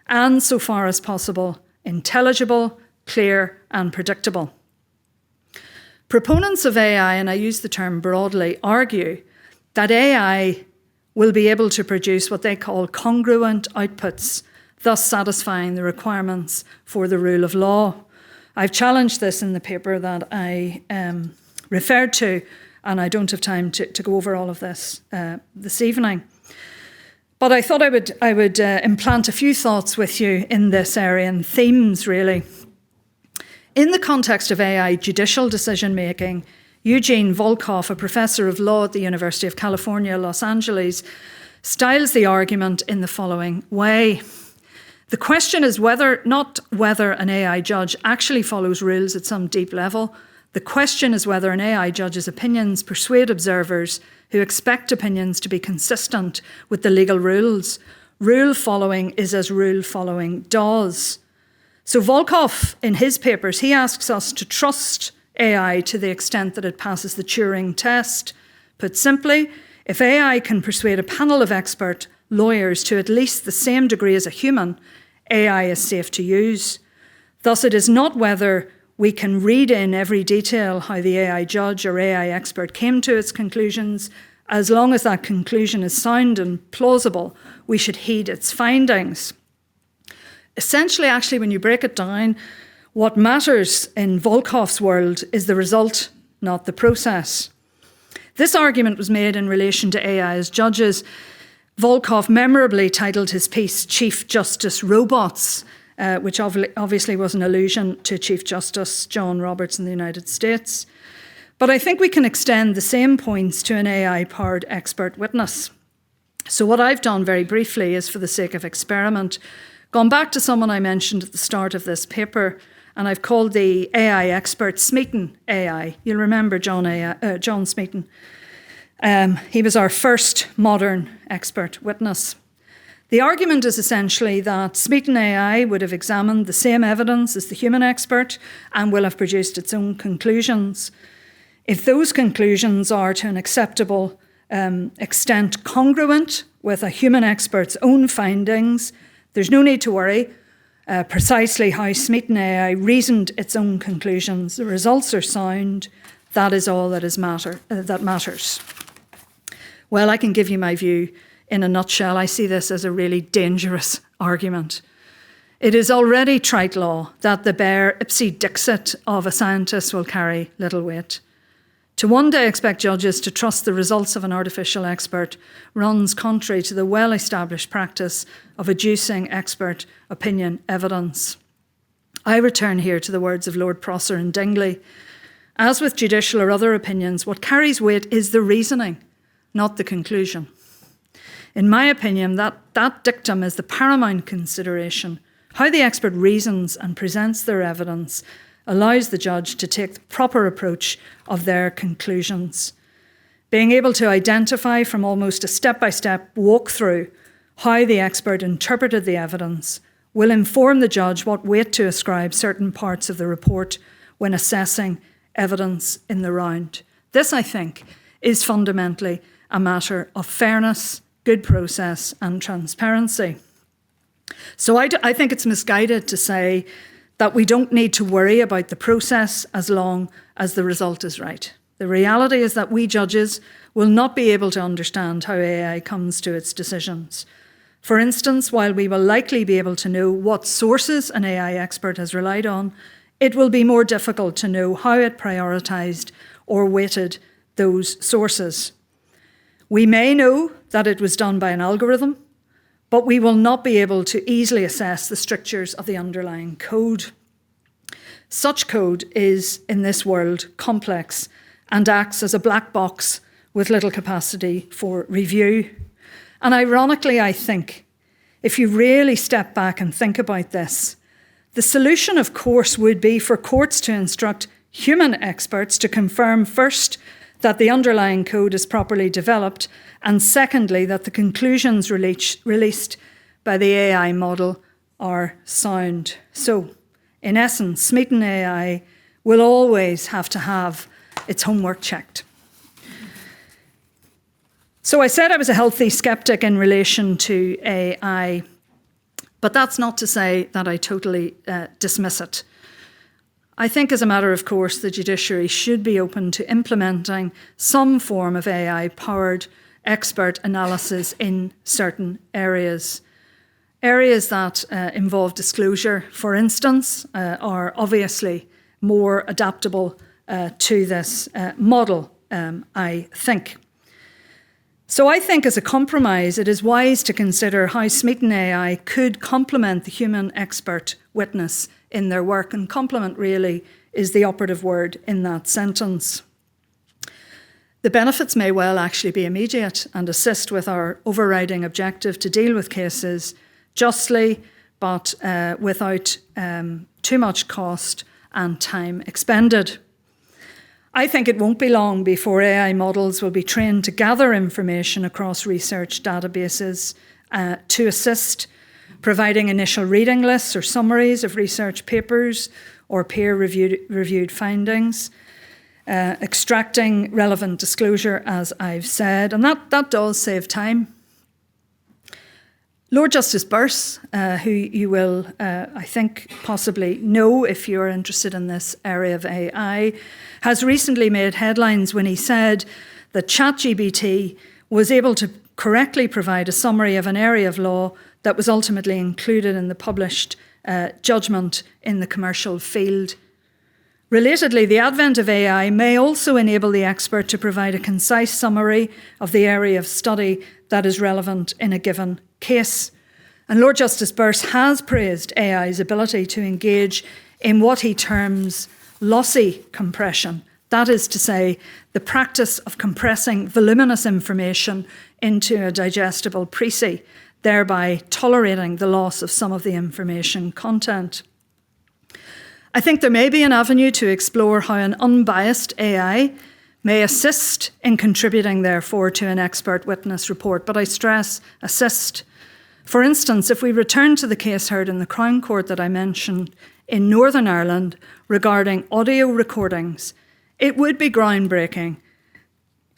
and, so far as possible, intelligible, clear and predictable. Proponents of AI, and I use the term broadly, argue that AI will be able to produce what they call congruent outputs thus satisfying the requirements for the rule of law. I've challenged this in the paper that I referred to, and I don't have time to go over all of this this evening. But I thought I would implant a few thoughts with you in this area, and themes really. In the context of AI judicial decision-making, Eugene Volkov, a professor of law at the University of California, Los Angeles, styles the argument in the following way. The question is not whether an AI judge actually follows rules at some deep level. The question is whether an AI judge's opinions persuade observers who expect opinions to be consistent with the legal rules. Rule following is as rule following does. So Volkov, in his papers, he asks us to trust AI to the extent that it passes the Turing test. Put simply, if AI can persuade a panel of expert lawyers to at least the same degree as a human, AI is safe to use. Thus, it is not whether we can read in every detail how the AI judge or AI expert came to its conclusions. As long as that conclusion is sound and plausible, we should heed its findings. Essentially, actually, when you break it down, what matters in Volkov's world is the result, not the process. This argument was made in relation to AI as judges. Volkov memorably titled his piece Chief Justice Robots, which obviously was an allusion to Chief Justice John Roberts in the United States. But I think we can extend the same points to an AI-powered expert witness. So what I've done very briefly is, for the sake of experiment, gone back to someone I mentioned at the start of this paper, and I've called the AI expert Smeaton AI. You'll remember John Smeaton. He was our first modern expert witness. The argument is essentially that Smeaton AI would have examined the same evidence as the human expert and will have produced its own conclusions. If those conclusions are to an acceptable extent congruent with a human expert's own findings, there's no need to worry precisely how Smeaton AI reasoned its own conclusions. The results are sound. That is all that matters. Well, I can give you my view in a nutshell. I see this as a really dangerous argument. It is already trite law that the bare ipse dixit of a scientist will carry little weight. To one day expect judges to trust the results of an artificial expert runs contrary to the well-established practice of adducing expert opinion evidence. I return here to the words of Lord Prosser and Dingley. As with judicial or other opinions, what carries weight is the reasoning, not the conclusion. In my opinion, that dictum is the paramount consideration. How the expert reasons and presents their evidence allows the judge to take the proper approach of their conclusions. Being able to identify from almost a step-by-step walkthrough how the expert interpreted the evidence will inform the judge what weight to ascribe certain parts of the report when assessing evidence in the round. This, I think, is fundamentally a matter of fairness, good process, and transparency. So I think it's misguided to say that we don't need to worry about the process as long as the result is right. The reality is that we judges will not be able to understand how AI comes to its decisions. For instance, while we will likely be able to know what sources an AI expert has relied on, it will be more difficult to know how it prioritised or weighted those sources. We may know that it was done by an algorithm, but we will not be able to easily assess the strictures of the underlying code. Such code is, in this world, complex and acts as a black box with little capacity for review. And ironically, I think, if you really step back and think about this, the solution, of course, would be for courts to instruct human experts to confirm first that the underlying code is properly developed, and secondly, that the conclusions released by the AI model are sound. So, in essence, Smeaton AI will always have to have its homework checked. So I said I was a healthy skeptic in relation to AI, but that's not to say that I totally dismiss it. I think, as a matter of course, the judiciary should be open to implementing some form of AI-powered expert analysis in certain areas. Areas that involve disclosure, for instance, are obviously more adaptable to this model, I think. So I think as a compromise, it is wise to consider how Smeaton AI could complement the human expert witness in their work, and complement really is the operative word in that sentence. The benefits may well actually be immediate and assist with our overriding objective to deal with cases justly, but without too much cost and time expended. I think it won't be long before AI models will be trained to gather information across research databases to assist, providing initial reading lists or summaries of research papers or peer-reviewed findings, extracting relevant disclosure, as I've said, and that does save time. Lord Justice Burse, who you will, I think, possibly know if you're interested in this area of AI, has recently made headlines when he said that ChatGPT was able to correctly provide a summary of an area of law that was ultimately included in the published judgment in the commercial field. Relatedly, the advent of AI may also enable the expert to provide a concise summary of the area of study that is relevant in a given case. And Lord Justice Burse has praised AI's ability to engage in what he terms lossy compression. That is to say, the practice of compressing voluminous information into a digestible précis, thereby tolerating the loss of some of the information content. I think there may be an avenue to explore how an unbiased AI may assist in contributing, therefore, to an expert witness report, but I stress assist. For instance, if we return to the case heard in the Crown Court that I mentioned in Northern Ireland regarding audio recordings, it would be groundbreaking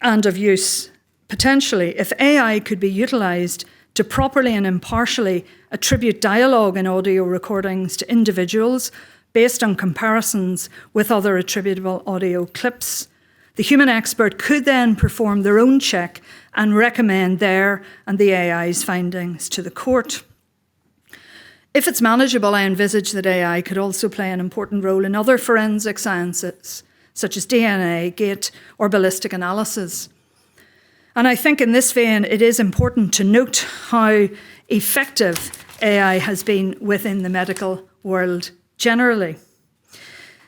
and of use, potentially, if AI could be utilised to properly and impartially attribute dialogue in audio recordings to individuals based on comparisons with other attributable audio clips. The human expert could then perform their own check and recommend their and the AI's findings to the court. If it's manageable, I envisage that AI could also play an important role in other forensic sciences, such as DNA, gait, or ballistic analysis. And I think in this vein, it is important to note how effective AI has been within the medical world generally.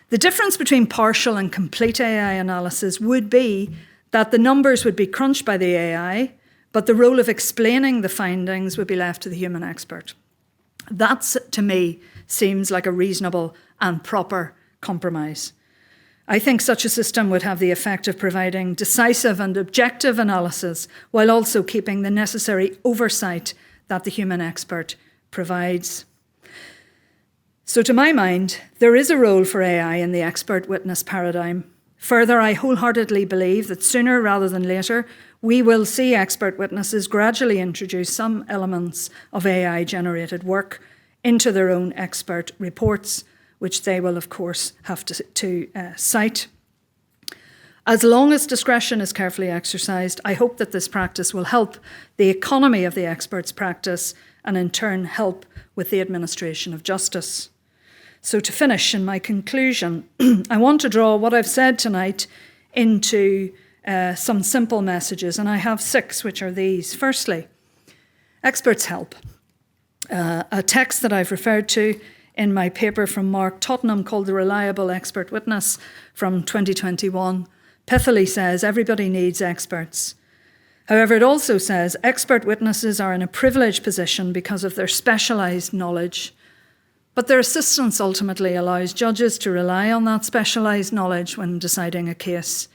The difference between partial and complete AI analysis would be that the numbers would be crunched by the AI, but the role of explaining the findings would be left to the human expert. That, to me, seems like a reasonable and proper compromise. I think such a system would have the effect of providing decisive and objective analysis while also keeping the necessary oversight that the human expert provides. So to my mind, there is a role for AI in the expert witness paradigm. Further, I wholeheartedly believe that sooner rather than later, we will see expert witnesses gradually introduce some elements of AI-generated work into their own expert reports, which they will, of course, have to cite. As long as discretion is carefully exercised, I hope that this practice will help the economy of the expert's practice and in turn help with the administration of justice. So to finish, in my conclusion, I want to draw what I've said tonight into some simple messages, and I have 6, which are these. Firstly, experts help. A text that I've referred to in my paper from Mark Tottenham called The Reliable Expert Witness from 2021 pithily says everybody needs experts. However, it also says expert witnesses are in a privileged position because of their specialised knowledge, but their assistance ultimately allows judges to rely on that specialised knowledge when deciding a case.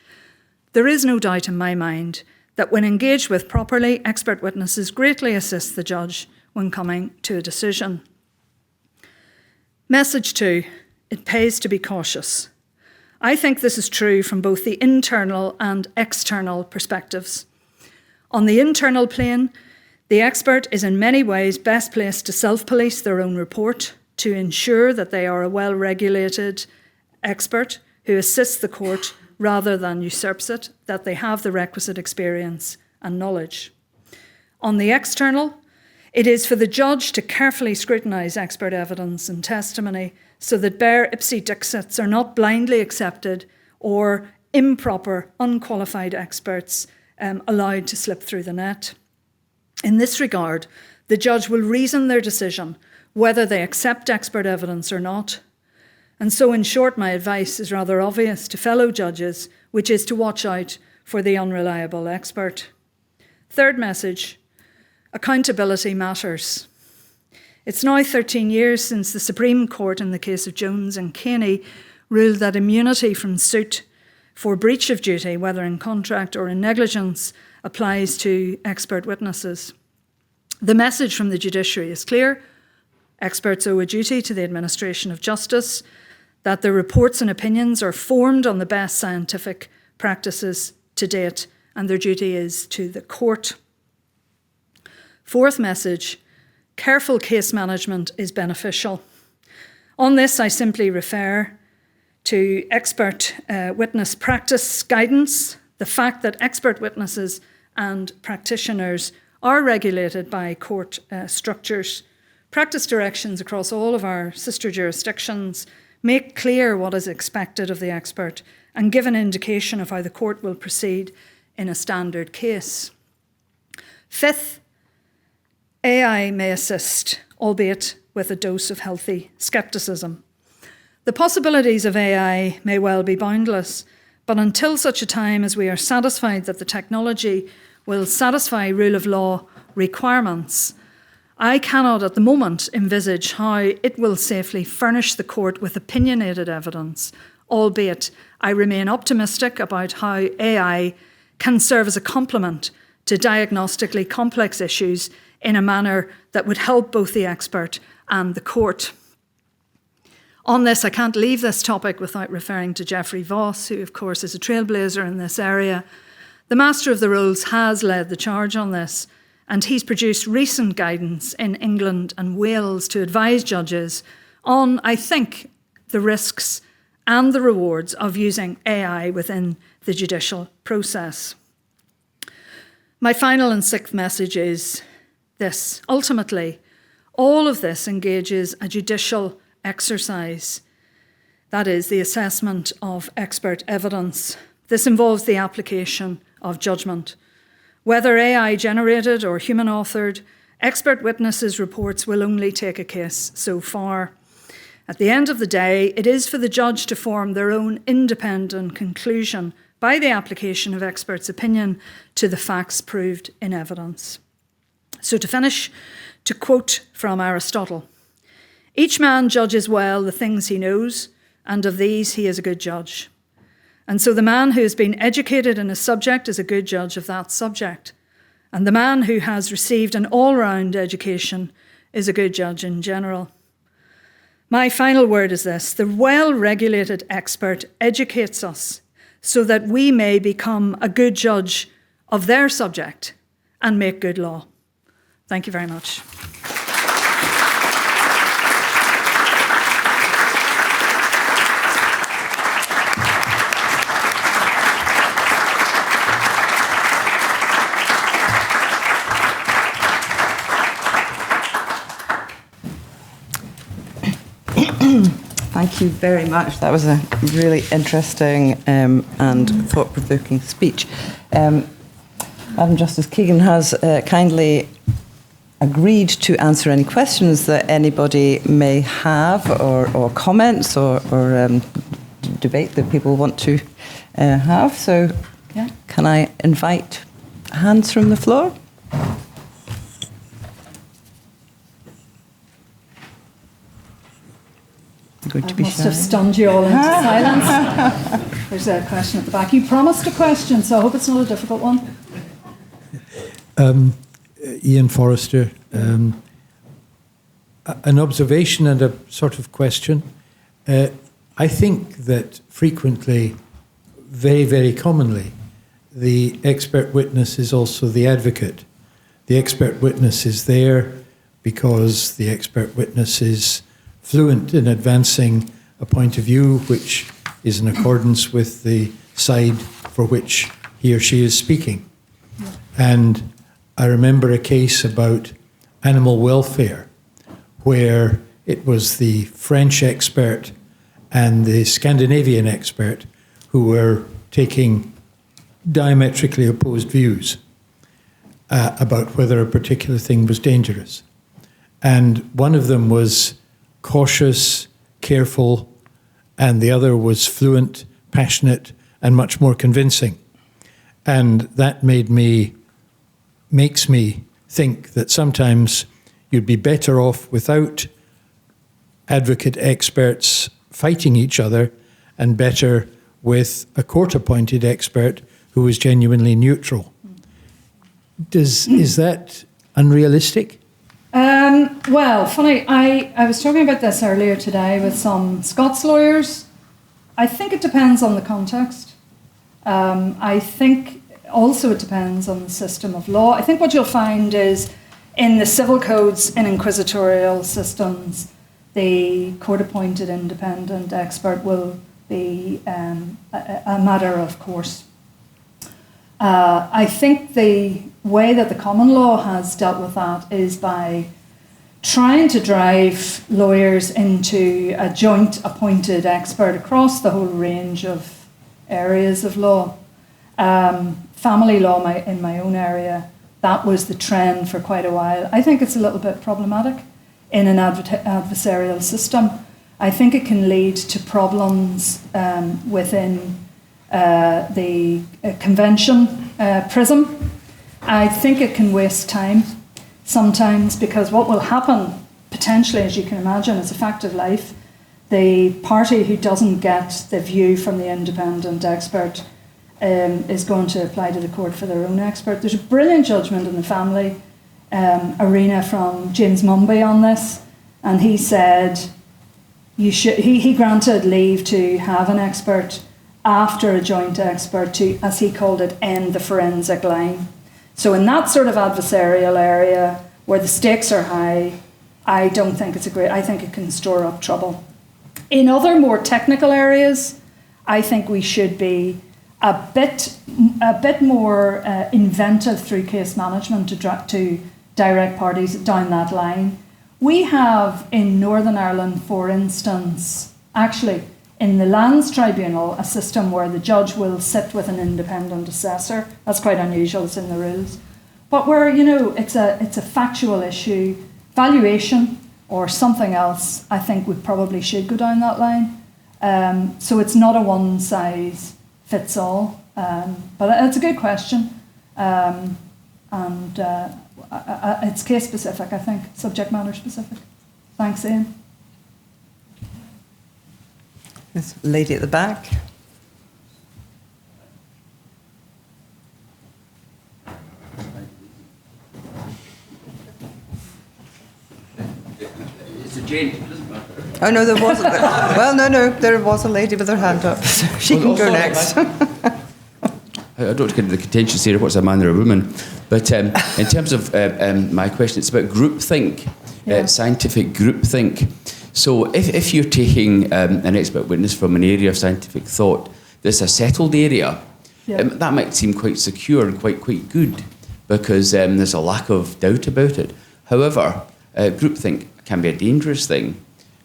There is no doubt in my mind that when engaged with properly, expert witnesses greatly assist the judge when coming to a decision. Message 2, it pays to be cautious. I think this is true from both the internal and external perspectives. On the internal plane, the expert is in many ways best placed to self-police their own report, to ensure that they are a well-regulated expert who assists the court rather than usurps it, that they have the requisite experience and knowledge. On the external, It is for the judge to carefully scrutinise expert evidence and testimony so that bare ipse dixits are not blindly accepted or improper, unqualified experts allowed to slip through the net. In this regard, the judge will reason their decision whether they accept expert evidence or not. And so, in short, my advice is rather obvious to fellow judges, which is to watch out for the unreliable expert. Third message, accountability matters. It's now 13 years since the Supreme Court in the case of Jones and Caney ruled that immunity from suit for breach of duty, whether in contract or in negligence, applies to expert witnesses. The message from the judiciary is clear. Experts owe a duty to the administration of justice, that their reports and opinions are formed on the best scientific practices to date, and their duty is to the court. Fourth message, careful case management is beneficial. On this, I simply refer to expert witness practice guidance, the fact that expert witnesses and practitioners are regulated by court structures. Practice directions across all of our sister jurisdictions make clear what is expected of the expert and give an indication of how the court will proceed in a standard case. Fifth, AI may assist, albeit with a dose of healthy scepticism. The possibilities of AI may well be boundless, but until such a time as we are satisfied that the technology will satisfy rule of law requirements, I cannot at the moment envisage how it will safely furnish the court with opinionated evidence, albeit I remain optimistic about how AI can serve as a complement to diagnostically complex issues in a manner that would help both the expert and the court. On this, I can't leave this topic without referring to Geoffrey Voss, who of course is a trailblazer in this area. The Master of the Rolls has led the charge on this, and he's produced recent guidance in England and Wales to advise judges on, I think, the risks and the rewards of using AI within the judicial process. My final and sixth message is this. Ultimately, all of this engages a judicial exercise, that is, the assessment of expert evidence. This involves the application of judgment. Whether AI-generated or human-authored, expert witnesses' reports will only take a case so far. At the end of the day, it is for the judge to form their own independent conclusion by the application of experts' opinion to the facts proved in evidence. So to finish, to quote from Aristotle, "Each man judges well the things he knows, and of these he is a good judge. And so the man who has been educated in a subject is a good judge of that subject. And the man who has received an all-round education is a good judge in general." My final word is this: the well-regulated expert educates us so that we may become a good judge of their subject and make good law. Thank you very much. Thank you very much. That was a really interesting and thought-provoking speech. Madam Justice Keegan has kindly agreed to answer any questions that anybody may have, or comments, or debate that people want to have. So, yeah, can I invite hands from the floor? Must have stunned you all into silence. There's a question at the back. You promised a question, so I hope it's not a difficult one. Ian Forrester. An observation and a sort of question. I think that frequently, very, very commonly, the expert witness is also the advocate. The expert witness is there because the expert witness is fluent in advancing a point of view which is in accordance with the side for which he or she is speaking. And I remember a case about animal welfare, where it was the French expert and the Scandinavian expert who were taking diametrically opposed views about whether a particular thing was dangerous. And one of them was cautious, careful, and the other was fluent, passionate, and much more convincing. And that makes me think that sometimes you'd be better off without advocate experts fighting each other, and better with a court-appointed expert who is genuinely neutral. Is that unrealistic? Well, funny, I was talking about this earlier today with some Scots lawyers. I think it depends on the context. I think also it depends on the system of law. I think what you'll find is in the civil codes, in inquisitorial systems, the court-appointed independent expert will be a matter of course. I think the way that the common law has dealt with that is by trying to drive lawyers into a joint appointed expert across the whole range of areas of law. Family law in my own area, that was the trend for quite a while. I think it's a little bit problematic in an adversarial system. I think it can lead to problems within the convention prism. I think it can waste time sometimes, because what will happen potentially, as you can imagine, is a fact of life. The party who doesn't get the view from the independent expert is going to apply to the court for their own expert. There's a brilliant judgment in the family arena from James Mumby on this, and he said he granted leave to have an expert after a joint expert to, as he called it, end the forensic line. So in that sort of adversarial area where the stakes are high, I don't think it's I think it can store up trouble. In other more technical areas, I think we should be a bit more inventive through case management to direct parties down that line. We have in Northern Ireland, for instance, actually in the Lands Tribunal, a system where the judge will sit with an independent assessor. That's quite unusual, it's in the rules. But where, it's a factual issue, valuation or something else, I think we probably should go down that line. So it's not a one size fits all. But it's a good question. It's case specific, I think, subject matter specific. Thanks, Ian. This lady at the back. It's a gent, it doesn't matter. Oh no, there wasn't. Well, no, there was a lady with her hand up. So she can go next. I don't get into the contentious area, what's a man or a woman, but in terms of my question, it's about groupthink, scientific groupthink. So if you're taking an expert witness from an area of scientific thought that's a settled area, that might seem quite secure and quite good, because there's a lack of doubt about it. However, groupthink can be a dangerous thing.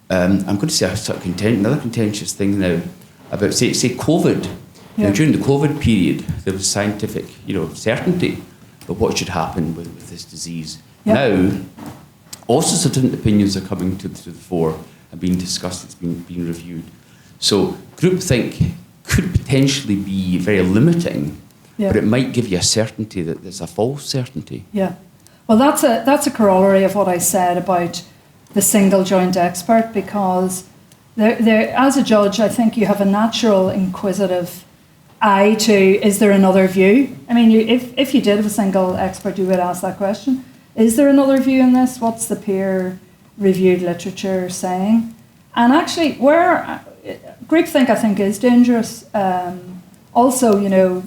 I'm going to say a sort of another contentious thing now about, say COVID. Now, during the COVID period, there was scientific, certainty about what should happen with this disease. Now, all sorts of different opinions are coming to the fore and being discussed, it's being reviewed. So groupthink could potentially be very limiting, but it might give you a certainty that there's a false certainty. Yeah. Well, that's a corollary of what I said about the single joint expert, because there, as a judge, I think you have a natural inquisitive eye to, is there another view? I mean, if you did have a single expert, you would ask that question. Is there another view in this? What's the peer-reviewed literature saying? And actually, where groupthink, I think, is dangerous. Also, the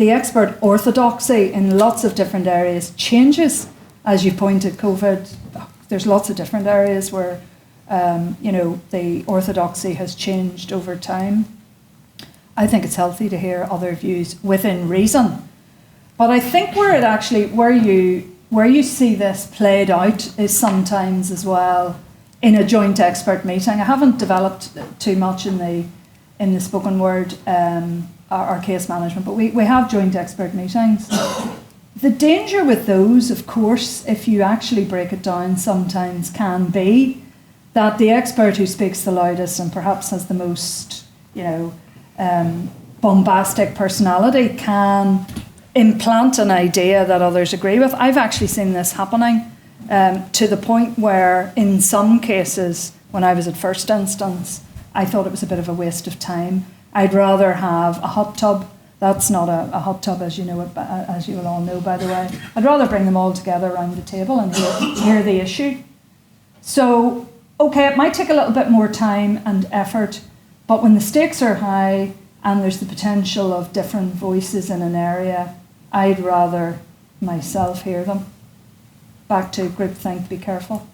expert orthodoxy in lots of different areas changes. As you pointed, COVID, there's lots of different areas where, the orthodoxy has changed over time. I think it's healthy to hear other views within reason. But I think where you where you see this played out is sometimes as well in a joint expert meeting. I haven't developed too much in the spoken word or case management, but we have joint expert meetings. The danger with those, of course, if you actually break it down, sometimes can be that the expert who speaks the loudest and perhaps has the most, bombastic personality can implant an idea that others agree with. I've actually seen this happening to the point where in some cases, when I was at first instance, I thought it was a bit of a waste of time. I'd rather have a hot tub. That's not a hot tub, as you know, as you will all know, by the way. I'd rather bring them all together around the table and hear the issue. So, okay, it might take a little bit more time and effort, but when the stakes are high and there's the potential of different voices in an area, I'd rather myself hear them. Back to groupthink, be careful.